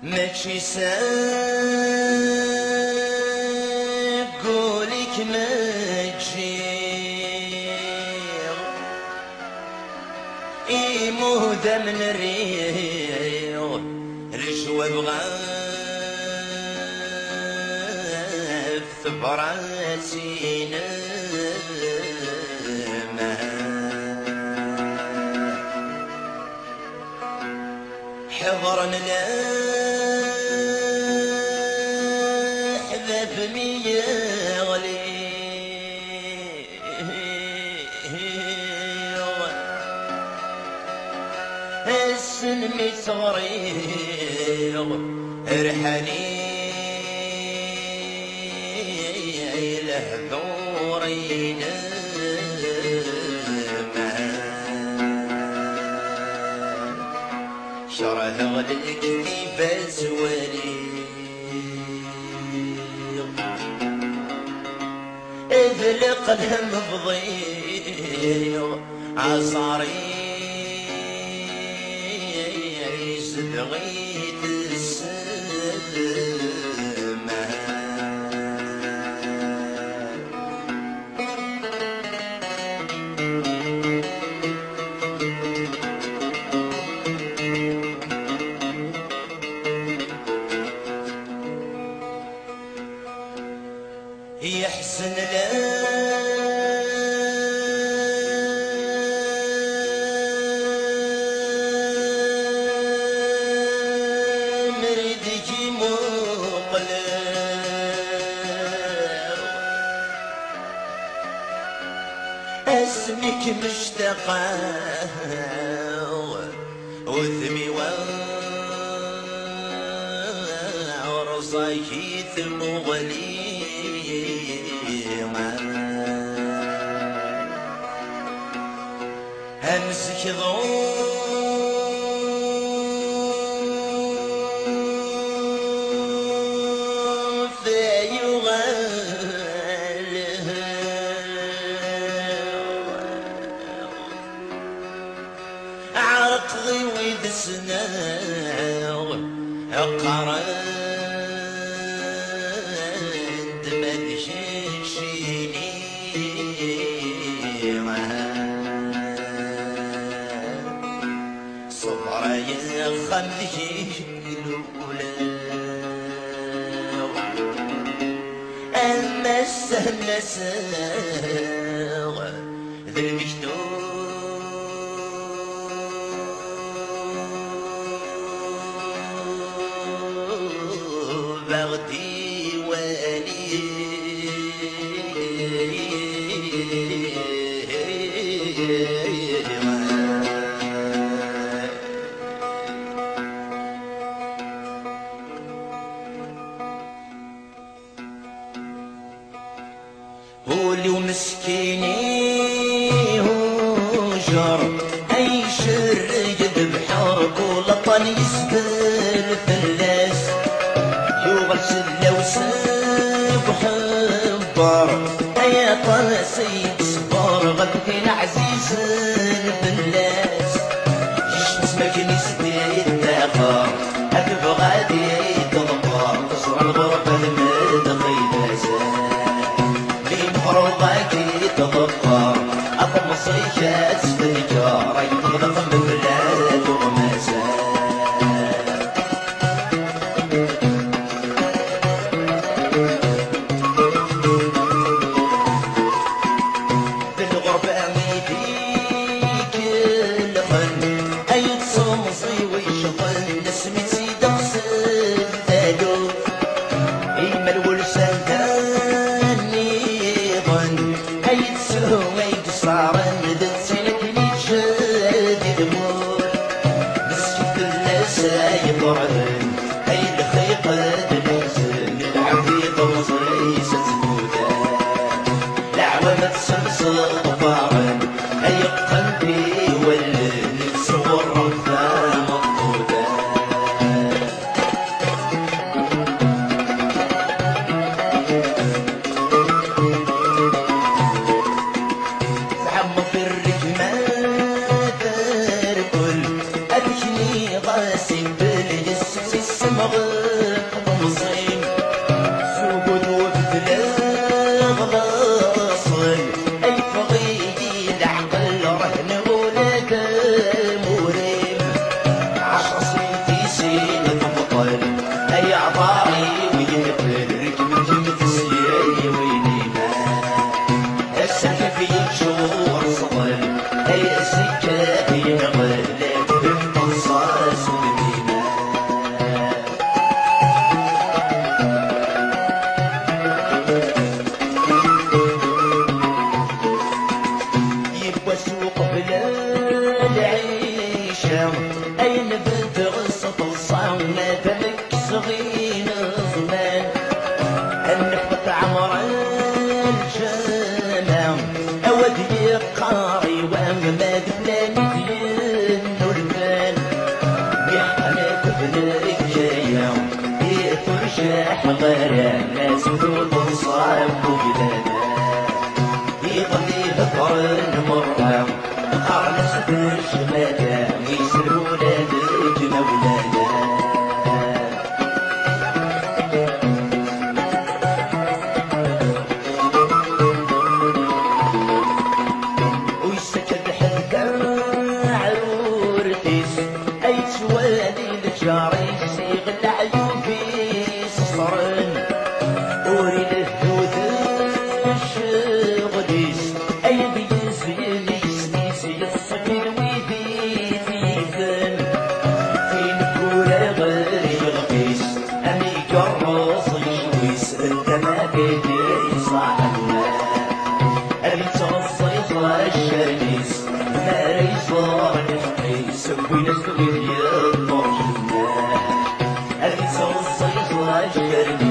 ماشي ساب قولك ما تجير إيمودة من الريح الجواب غاف براسي نما حضرنا لا السن صغير رحني لهذورين شره غلك بزولي اذلق الهم بضيع عصاري بغيت السما يحزن لا اسمك مشتاقة وذمي ورصاكي ثم غلي همسك ضوف عقلي ويدسنا قرند ما تجيشيني صبر يا خمدي الأولى أما السهل ساغ ذا المكتوب بغدي والي هولي ومسكيني هجر اي شرق بحرب ولطن يسبل فلاس يغسل وساب وحبر يا طاسي صبر غدكين عزيز البلاس جسمك نسبي الداخل أتبغى دي تضبر تصر الغربة المدخيلة في مخروبك تضبر أطمصيك تستنجر يتضخم ببلاد وغماسات يغلق تمصين سوقد وبدلاغ باصل أي فضيدي العقل رهن ولاد مريم 10 سنتي سين تبطل أي عطاري ويهبل ركب جمت السياي وينيما السكة ينشور صغل أي السكة ينغل بنت الصاص وديما يبقى سوق بلا العيشة أي نبت غصة الصاونة تمك صغير زمان النفط عمر الجنة أودي قاري وأمد بلاني النورمان يحمد بن الجاية يترشح غير ناس ودود صعب وبلاده يظل بقرن مرة قرن ستر شماته يسر ولادك مولاده ويسكت حذكر عرورتيس أي توالي الجاري سيغ العيوبي صصرن وري لهود الشغديس أي بيزيني سنيسي الصقير ويدي فيفن فين كورة غير الغيس أمي كرص يشويس انت ما قدر صاحبنا أمي تصيص الشريس ما ريصار نفقيس وينس تغير الطرشنا أمي تصيص الشريس